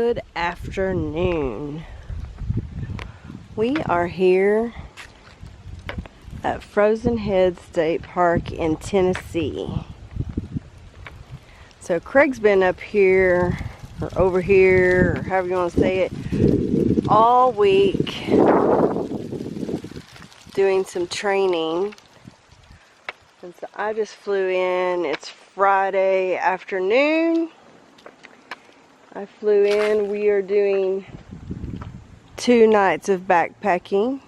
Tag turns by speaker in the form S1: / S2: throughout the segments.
S1: Good afternoon. We are here at Frozen Head State Park in Tennessee. So Craig's been up here or over here, or however you want to say it, all week doing some training. And so I just flew in. It's Friday afternoon. I flew in. We are doing 2 nights of backpacking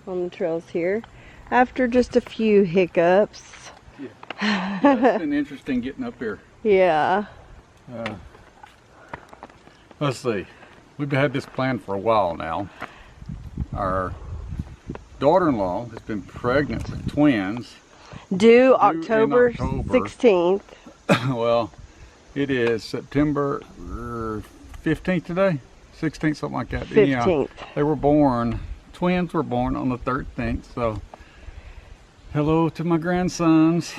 S1: on the trails here after just a few hiccups.
S2: Yeah, it's been interesting getting up here.
S1: Yeah.
S2: Let's see. We've had this plan for a while now. Our daughter-in-law has been pregnant with twins.
S1: Due October 16th.
S2: Well, it is September 15th today? 16th, something like that.
S1: 15th.
S2: Anyhow, they were born, twins were born on the 13th, so hello to my grandsons.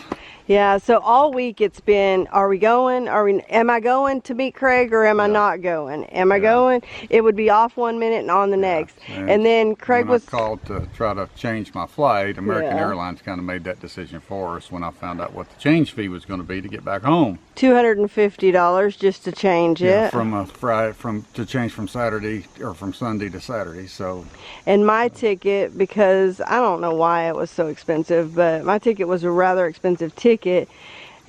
S1: Yeah, so all week it's been, am I going to meet Craig or am I not going? Am I going? It would be off 1 minute and on the next. And then Craig was
S2: called to try to change my flight. American Airlines kind of made that decision for us when I found out what the change fee was going to be to get back home.
S1: $250 just to change it.
S2: To change from Saturday or from Sunday to Saturday. So.
S1: And my ticket, because I don't know why it was so expensive, but my ticket was a rather expensive ticket.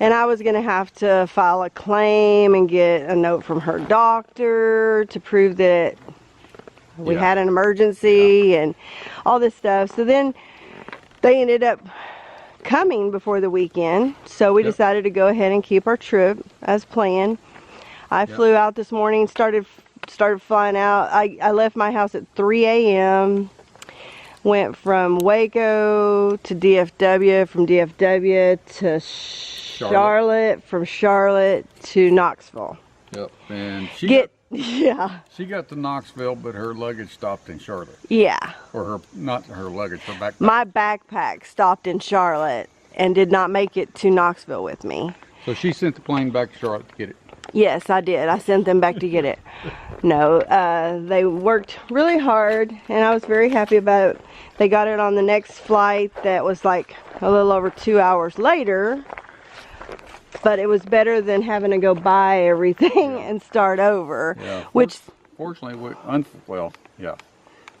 S1: And I was going to have to file a claim and get a note from her doctor to prove that we had an emergency and all this stuff. So then they ended up coming before the weekend. So we decided to go ahead and keep our trip as planned. I flew out this morning, started flying out. I left my house at 3 a.m. Went from Waco to DFW, from DFW to Charlotte, from Charlotte to Knoxville.
S2: Yep, and she got to Knoxville, but her luggage stopped in Charlotte.
S1: Yeah.
S2: Or not her luggage, her backpack.
S1: My backpack stopped in Charlotte and did not make it to Knoxville with me.
S2: So she sent the plane back to Charlotte to get it.
S1: Yes, I did. I sent them back to get it. No, they worked really hard, and I was very happy about it. They got it on the next flight that was like a little over 2 hours later, but it was better than having to go buy everything and start over.
S2: Yeah.
S1: Which,
S2: fortunately,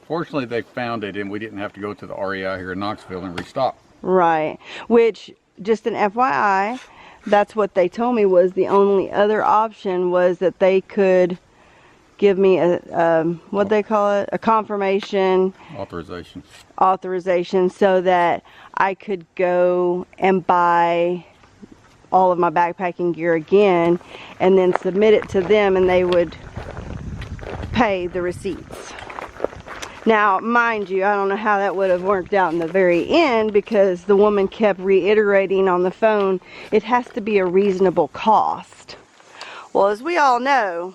S2: fortunately they found it, and we didn't have to go to the REI here in Knoxville and restock.
S1: Right. Which, just an FYI, that's what they told me was the only other option was that they could give me a what they call it, a confirmation authorization so that I could go and buy all of my backpacking gear again and then submit it to them and they would pay the receipts. Now, mind you, I don't know how that would have worked out in the very end because the woman kept reiterating on the phone, it has to be a reasonable cost. Well, as we all know,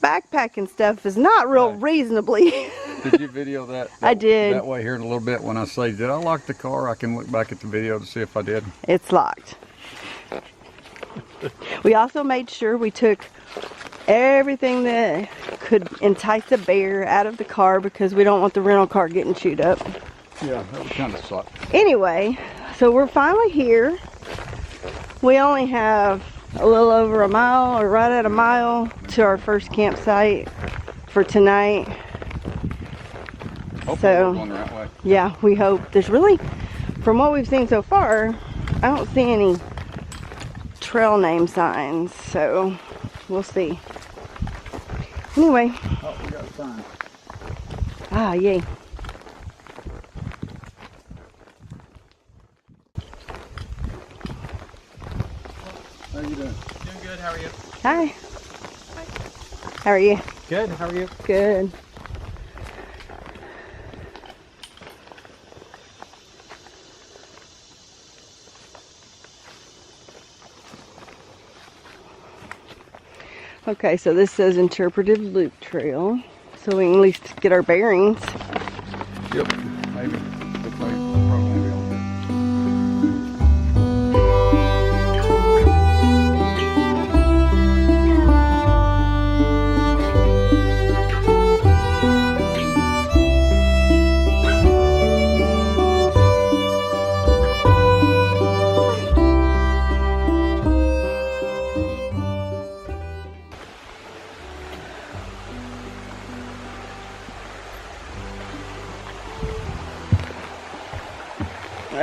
S1: backpacking stuff is not real reasonably.
S2: Did you video that?
S1: I did.
S2: That way here in a little bit when I say, did I lock the car? I can look back at the video to see if I did.
S1: It's locked. We also made sure we took everything that could entice a bear out of the car because we don't want the rental car getting chewed up.
S2: Yeah, that would kind of suck.
S1: Anyway, so we're finally here. We only have a little over a mile or right at a mile to our first campsite for tonight.
S2: Hopefully
S1: so
S2: we're going the right way.
S1: Yeah, we hope. There's really, from what we've seen so far, I don't see any trail name signs, so we'll see. Anyway.
S2: Oh, we got a sign.
S1: Ah, yay.
S2: How are you doing?
S3: Doing good, how are you?
S1: Hi. Hi. How are you?
S3: Good, how are you?
S1: Good. Okay, so this says Interpretive Loop Trail, so we can at least get our bearings.
S2: Yep, maybe. Looks like probably on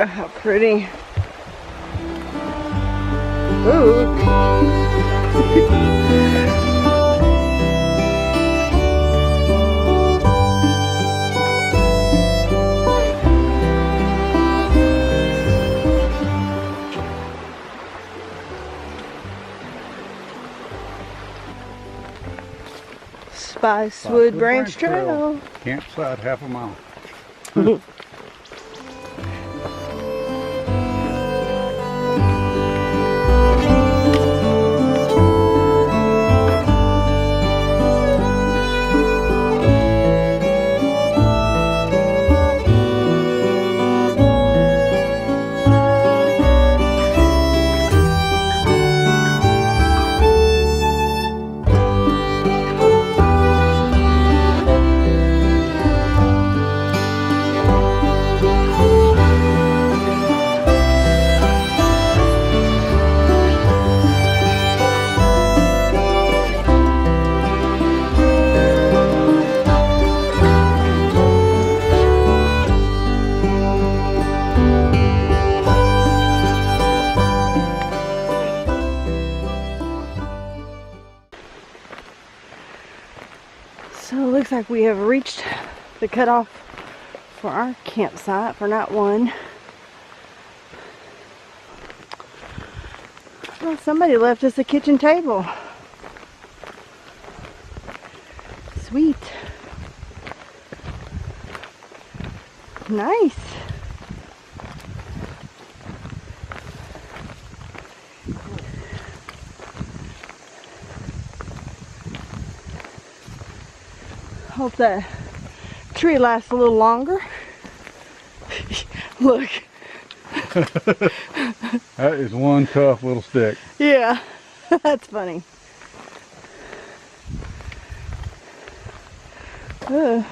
S1: Oh, how pretty. Ooh. Spicewood Branch Trail.
S2: Campsite half a mile.
S1: So it looks like we have reached the cutoff for our campsite for night one. Well, somebody left us a kitchen table. Sweet. Nice. Hope that tree lasts a little longer. Look.
S2: That is one tough little stick.
S1: Yeah, that's funny.
S2: You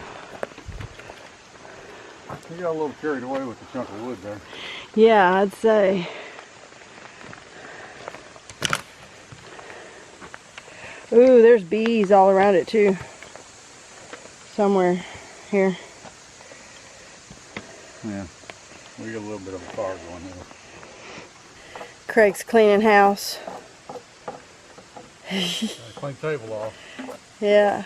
S2: got a little carried away with the chunk of wood there.
S1: Yeah, I'd say. Ooh, there's bees all around it too. Somewhere here.
S2: Yeah, we got a little bit of a fire going here.
S1: Craig's cleaning house.
S2: Clean table off.
S1: Yeah.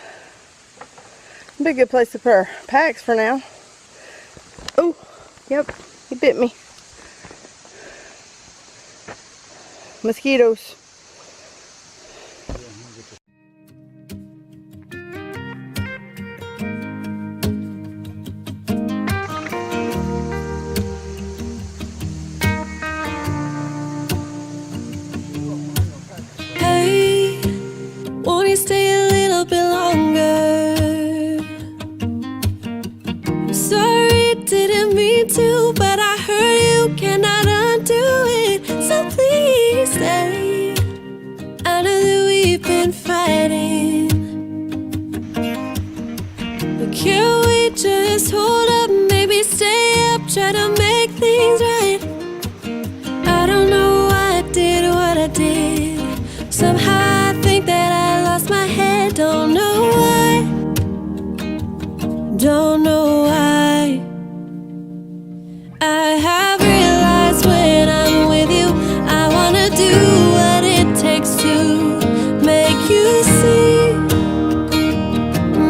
S1: Be a good place to put our packs for now. Oh, yep, he bit me. Mosquitoes.
S4: Hey, won't you stay a little bit longer? I'm sorry, didn't mean to, but I heard you cannot undo it. So please stay. I know that we've been fighting, but can't we just hold up? Maybe stay up, try to make things right. I don't know why I did what I did. Somehow I think that I lost my head. Don't know why. Don't know why. I have realized when I'm with you, I wanna do what it takes to make you see.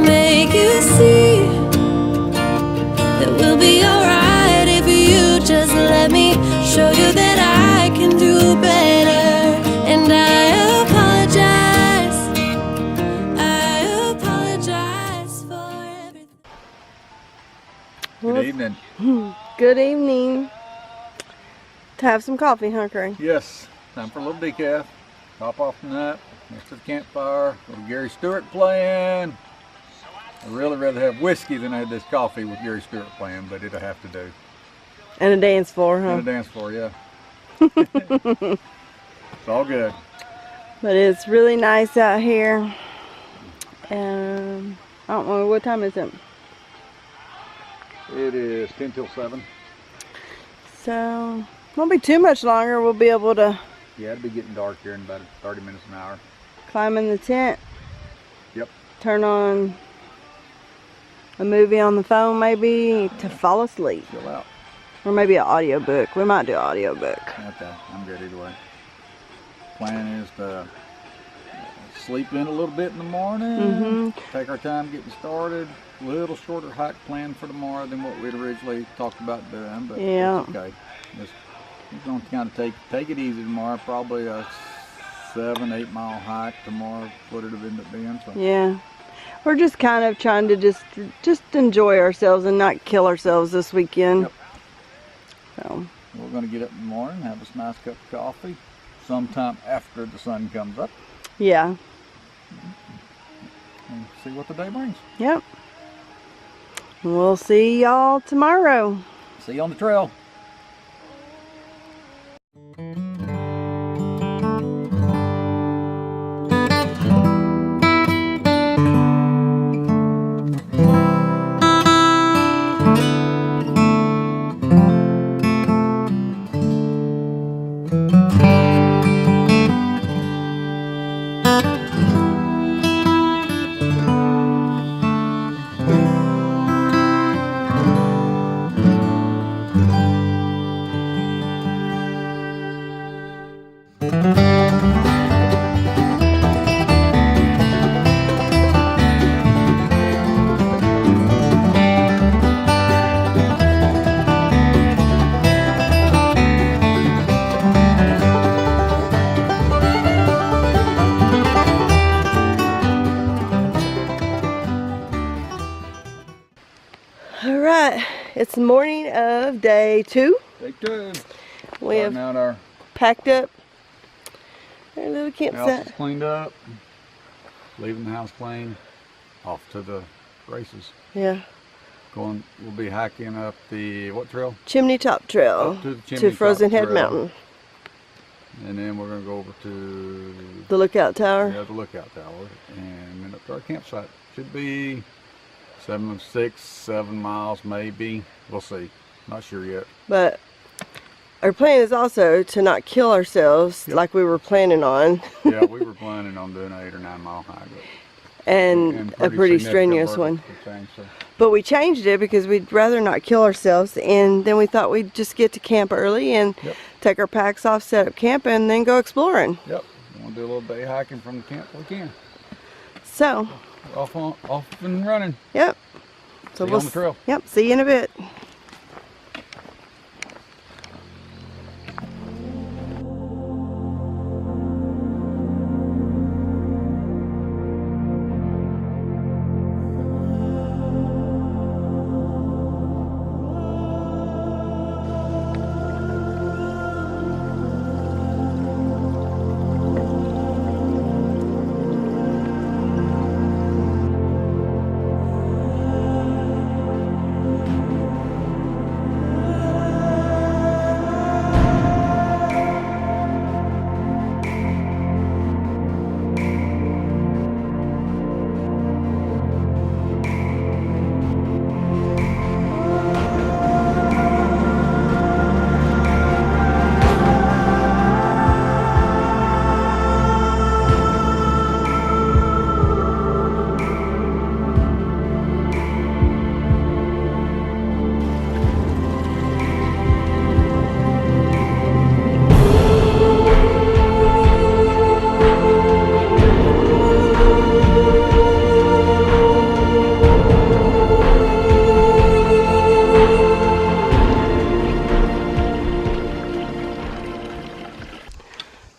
S4: Make you see that we'll be alright if you just let me show you that I can do better. And I apologize for everything.
S2: Good evening.
S1: Good evening. To have some coffee, huh, Craig?
S2: Yes, time for a little decaf. Top off from that, next to the campfire, little Gary Stewart playing. I'd really rather have whiskey than I had this coffee with Gary Stewart playing, but it'll have to do.
S1: And a dance floor, huh?
S2: And a dance floor, yeah. It's all good.
S1: But it's really nice out here. And I don't know, what time is it?
S2: It is 10 till 7.
S1: So, won't be too much longer. We'll be able to
S2: Yeah, it'll be getting dark here in about 30 minutes an hour.
S1: climb in the tent.
S2: Yep.
S1: Turn on a movie on the phone maybe to fall asleep.
S2: Chill out.
S1: Or maybe an audiobook. We might do an audiobook.
S2: Okay, I'm good either way. Plan is to sleep in a little bit in the morning, take our time getting started. A little shorter hike planned for tomorrow than what we'd originally talked about doing, but
S1: yeah,
S2: it's okay. We're going to kind of take it easy tomorrow. Probably a 7-8 mile hike tomorrow, what it'll end up being. So.
S1: Yeah, we're just kind of trying to just enjoy ourselves and not kill ourselves this weekend.
S2: Yep.
S1: So
S2: we're going to get up in the morning, have us a nice cup of coffee, sometime after the sun comes up.
S1: Yeah.
S2: And see what the day brings.
S1: Yep. We'll see y'all tomorrow.
S2: See you on the trail.
S1: Alright, it's the morning of day 2.
S2: Day 2.
S1: We have
S2: out our
S1: packed up our little
S2: house
S1: campsite.
S2: is cleaned up. Leaving the house clean. Off to the races.
S1: Yeah.
S2: We'll be hiking up the, what trail?
S1: Chimney Top Trail
S2: Up to the Chimney
S1: to Frozen
S2: Top
S1: Head
S2: Trail.
S1: Mountain.
S2: And then we're going to go over to
S1: The lookout tower.
S2: yeah, the lookout tower. And then up to our campsite. Should be 7 miles maybe. We'll see. Not sure yet.
S1: But our plan is also to not kill ourselves
S2: Yep.
S1: like we were planning on.
S2: Yeah, we were planning on doing an 8 or 9 mile hike.
S1: and a pretty
S2: significant
S1: strenuous one.
S2: vertical change, so.
S1: But we changed it because we'd rather not kill ourselves, and then we thought we'd just get to camp early and
S2: Yep.
S1: take our packs off, set up camp, and then go exploring.
S2: Yep. We want to do a little day hiking from the camp if we can.
S1: So,
S2: Off and running.
S1: yep. So
S2: See you on the trail.
S1: Yep, see you in a bit.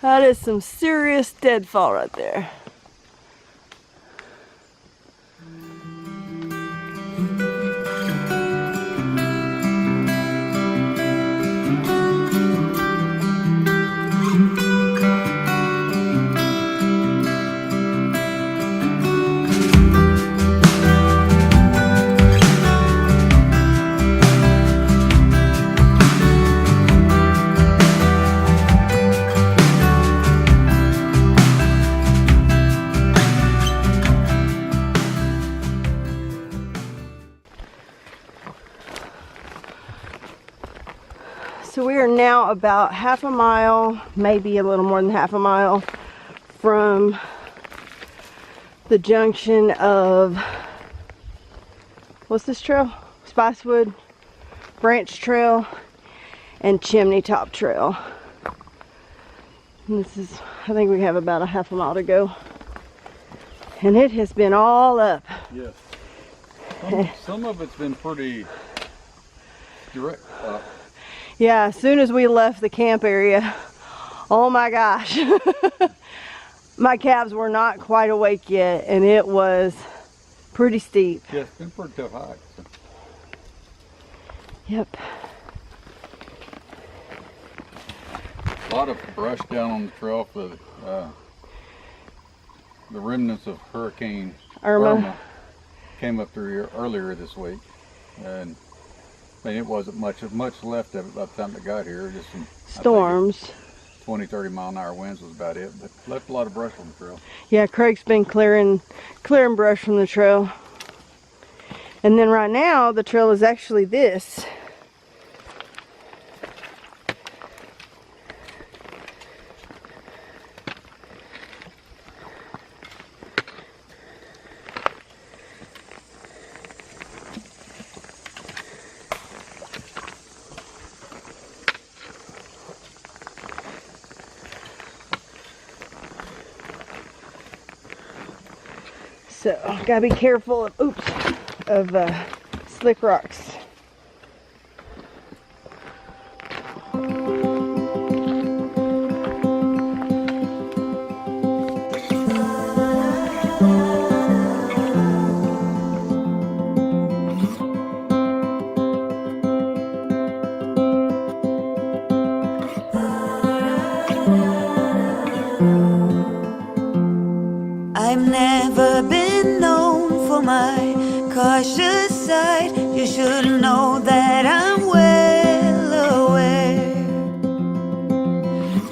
S1: That is some serious deadfall right there. So we are now about half a mile, maybe a little more than half a mile from the junction of, what's this trail? Spicewood Branch Trail and Chimney Top Trail. And this is, I think we have about a half a mile to go. And it has been all up.
S2: Yes. Some of it's been pretty direct up.
S1: Yeah, as soon as we left the camp area, oh my gosh. My calves were not quite awake yet, and it was pretty steep.
S2: Yeah, it's been a pretty tough hike. So.
S1: Yep.
S2: A lot of brush down on the trail for the remnants of Hurricane Irma came up through here earlier this week, and I mean, it wasn't much left of it by the time it got here. Just some
S1: storms.
S2: 20-30 mile an hour winds was about it, but left a lot of brush on the trail.
S1: Yeah, Craig's been clearing brush from the trail. And then right now the trail is actually this. So, gotta be careful of slick rocks.
S5: I've never been known for my cautious side. You should know that I'm well aware.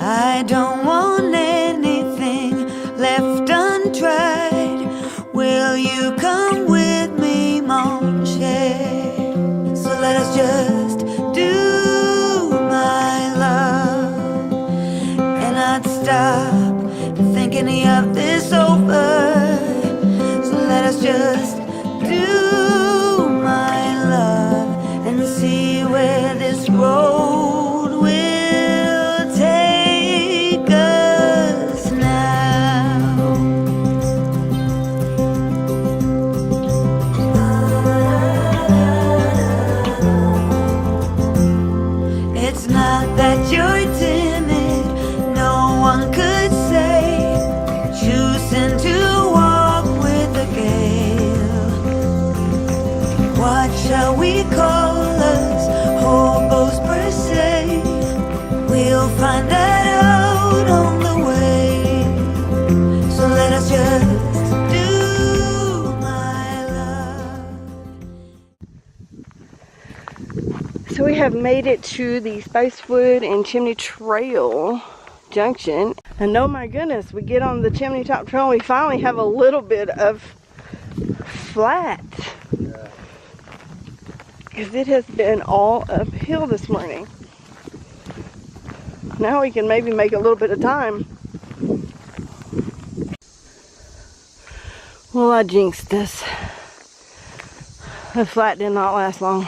S5: I don't want anything left untried. Will you come with me, mon cher? So let us just do my love, and I'd stop thinking of this over. So let us just do my love and see where this road will take us now. It's not that you're timid, no one could say. Choosing to walk with the gale. What shall we call us? Hobos per se. We'll find that out on the way. So let us just do my love.
S1: So we have made it to the Spicewood and Chimney Trail Junction, and oh my goodness, we get on the Chimney Top Trail and we finally have a little bit of flat.
S2: Yeah.
S1: Because it has been all uphill this morning. Now we can maybe make a little bit of time. Well, I jinxed this. The flat did not last long.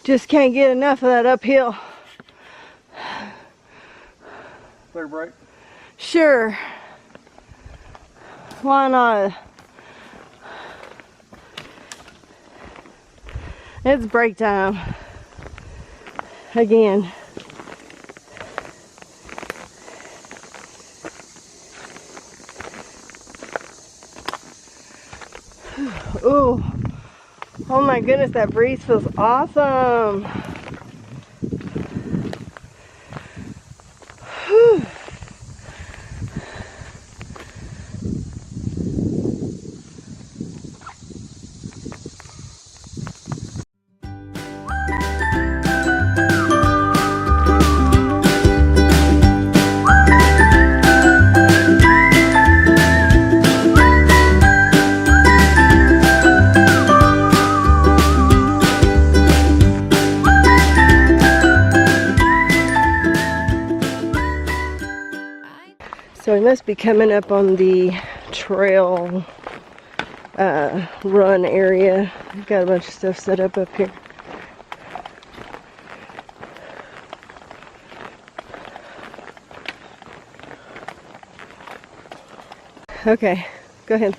S1: Just can't get enough of that uphill.
S2: Clear break?
S1: Sure. Why not? It's break time. Again. Ooh. Oh my goodness, that breeze feels awesome. Whew. So we must be coming up on the trail run area. I've got a bunch of stuff set up here. Okay, go ahead.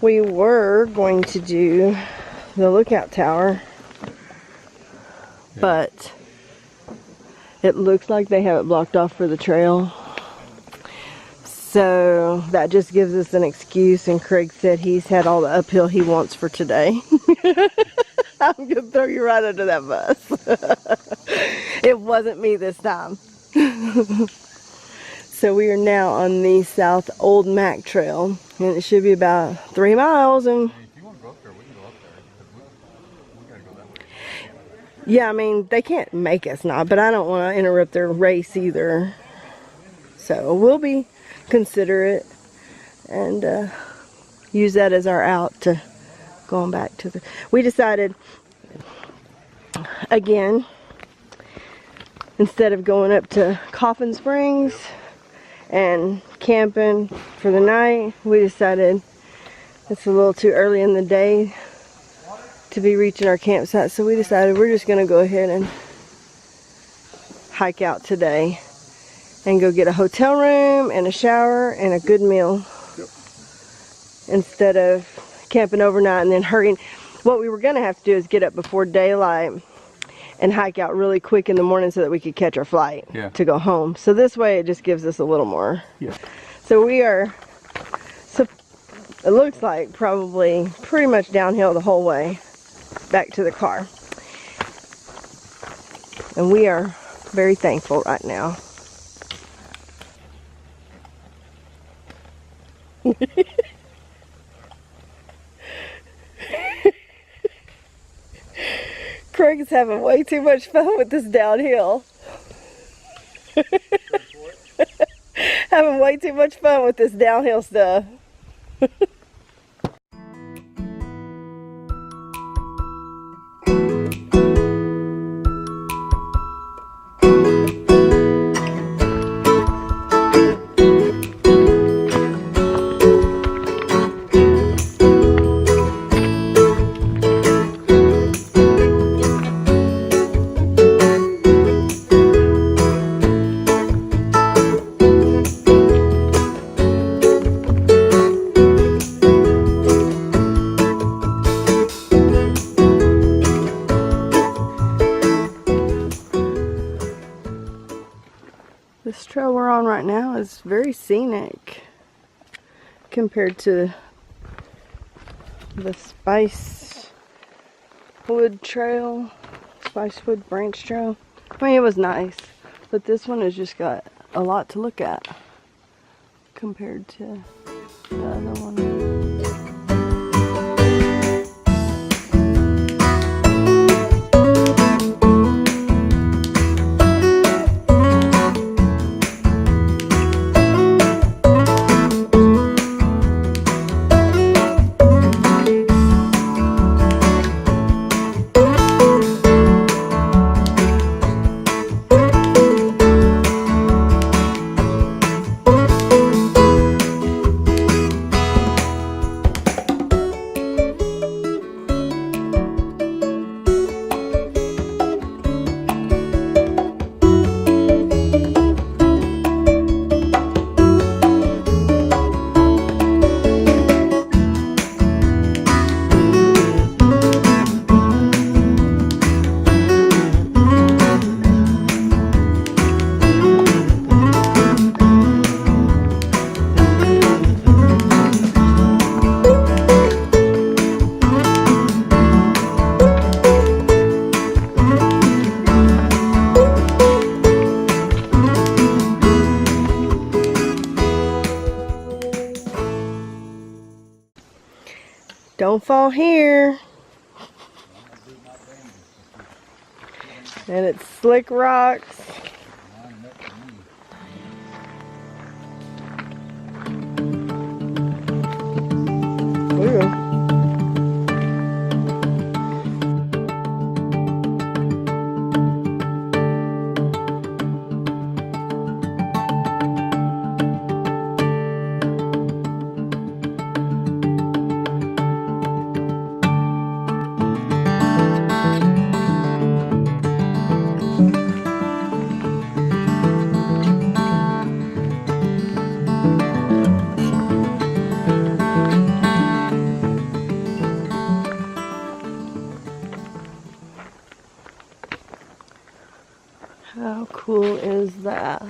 S1: We were going to do the lookout tower, but it looks like they have it blocked off for the trail. So that just gives us an excuse, and Craig said he's had all the uphill he wants for today. I'm going to throw you right under that bus. It wasn't me this time. So we are now on the South Old Mac Trail, and it should be about 3 miles. And
S2: If you want to go up there, we can go up there. We gotta go that way.
S1: yeah, I mean, they can't make us not, but I don't want to interrupt their race either. So we'll be considerate and use that as our out to going back to the... We decided, again, instead of going up to Coffin Springs and camping for the night, we decided it's a little too early in the day to be reaching our campsite, so we decided we're just going to go ahead and hike out today and go get a hotel room and a shower and a good meal.
S2: Yep.
S1: Instead of camping overnight and then hurrying. What we were going to have to do is get up before daylight and hike out really quick in the morning so that we could catch our flight to go home. So this way it just gives us a little more.
S2: Yeah.
S1: So we are, it looks like probably pretty much downhill the whole way back to the car. And we are very thankful right now. Craig is having way too much fun with this downhill. Having way too much fun with this downhill stuff. This trail we're on right now is very scenic compared to the Spicewood Trail, Spicewood Branch Trail. I mean, it was nice, but this one has just got a lot to look at compared to the other one. Don't fall here. And it's slick rocks. Ooh. cool is that?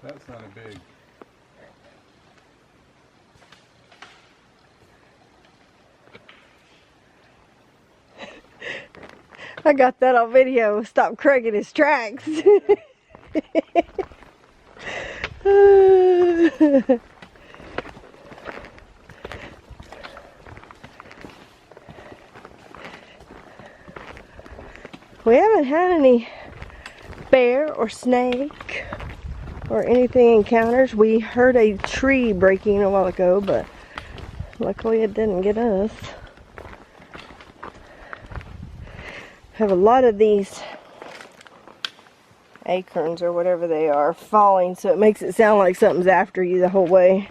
S2: That sounded big.
S1: I got that on video. Stop Craig in his tracks. We haven't had any bear or snake or anything encounters. We heard a tree breaking a while ago, but luckily it didn't get us. Have a lot of these acorns or whatever they are falling, so it makes it sound like something's after you the whole way.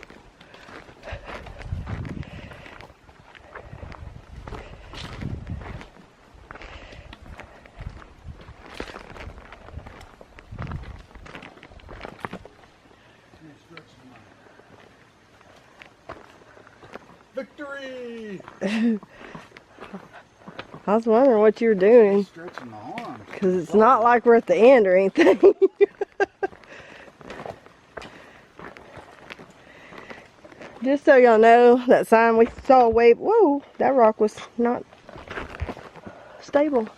S2: Victory!
S1: I was wondering what you were doing,
S2: Stretching the arm.
S1: because it's not like we're at the end or anything. Just so y'all know, that sign we saw way, whoa, that rock was not stable.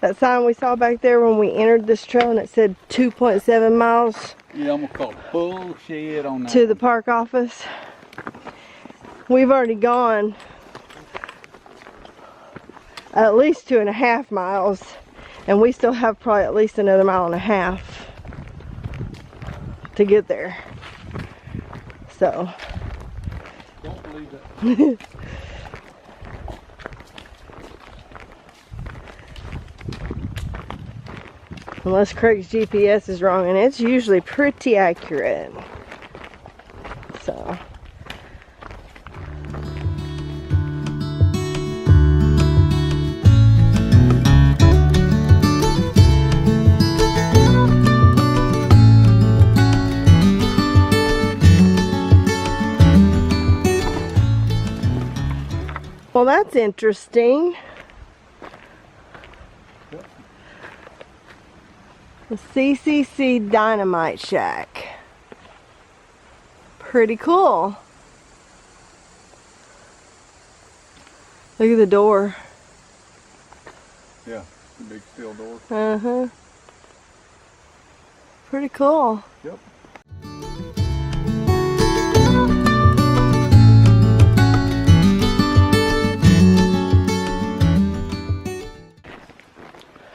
S1: That sign we saw back there when we entered this trail, and it said 2.7 miles
S2: Yeah, I'm gonna call bullshit on that.
S1: to the park office. We've already gone at least 2.5 miles, and we still have probably at least another 1.5 miles to get there. So
S2: Don't believe it.
S1: unless Craig's GPS is wrong, and it's usually pretty accurate. So well, that's interesting. The CCC Dynamite Shack. Pretty cool. Look at the door.
S2: Yeah, the big steel door.
S1: Uh-huh. Pretty cool.
S2: Yep.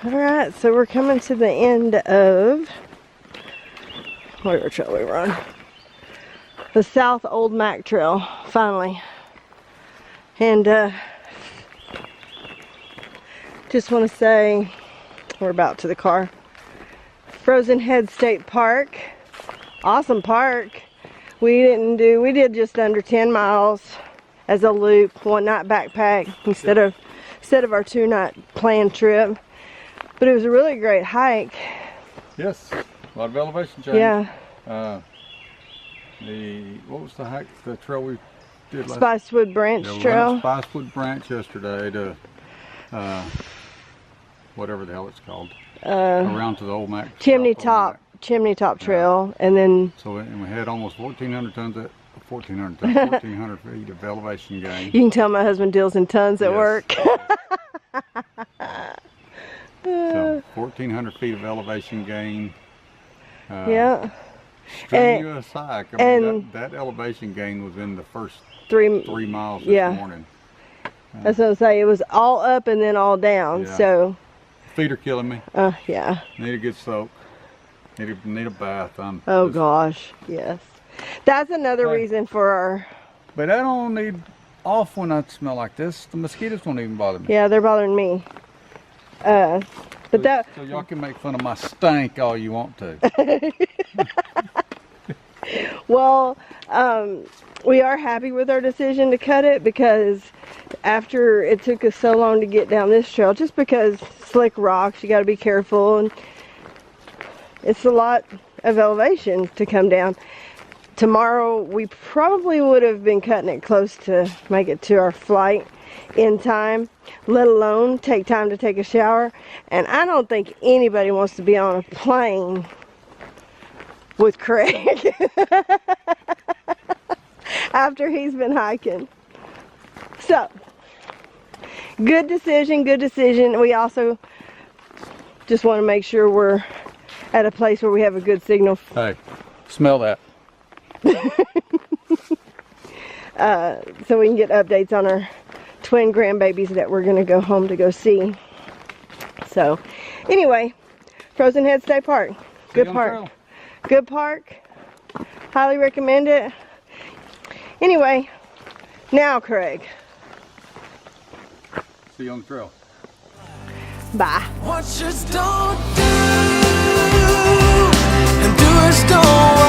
S1: Alright, so we're coming to the end of whatever trail we were on. The South Old Mac Trail, finally. And just want to say, we're about to the car. Frozen Head State Park, awesome park. We did just under 10 miles as a loop, one night backpack instead of our 2-night planned trip. But it was a really great hike.
S2: Yes, a lot of elevation change.
S1: Yeah.
S2: What was the hike, the trail we did last?
S1: Spicewood Branch Trail.
S2: Spicewood Branch yesterday to whatever the hell it's called. Around to the old Mac.
S1: Chimney Top Trail, and then.
S2: So and we had almost 1,400 feet of elevation gain.
S1: You can tell my husband deals in tons at work.
S2: So 1,400 feet of elevation gain.
S1: Yeah.
S2: Strenuous hike. I mean, that elevation gain was in the first 3 miles this morning.
S1: That's what I'm saying. It was all up and then all down.
S2: Yeah.
S1: So.
S2: Feet are killing me.
S1: Yeah.
S2: Need a good soak. Need a bath.
S1: Oh gosh, yes. That's another reason for our.
S2: But I don't need off when I smell like this. The mosquitoes don't even bother me.
S1: Yeah, they're bothering me. But
S2: so y'all can make fun of my stank all you want to.
S1: Well, we are happy with our decision to cut it, because after it took us so long to get down this trail, just because slick rocks, you got to be careful, and it's a lot of elevation to come down. Tomorrow we probably would have been cutting it close to make it to our flight in time, let alone take time to take a shower. And I don't think anybody wants to be on a plane with Craig after he's been hiking. So, good decision, good decision. We also just want to make sure we're at a place where we have a good signal.
S2: Hey, smell that.
S1: So we can get updates on our twin grandbabies that we're going to go home to go see. So, anyway, Frozen Head State Park. Good park. Good park. Highly recommend it. Anyway, now Craig.
S2: See you on the trail.
S1: Bye.
S6: What just don't do, and do as don't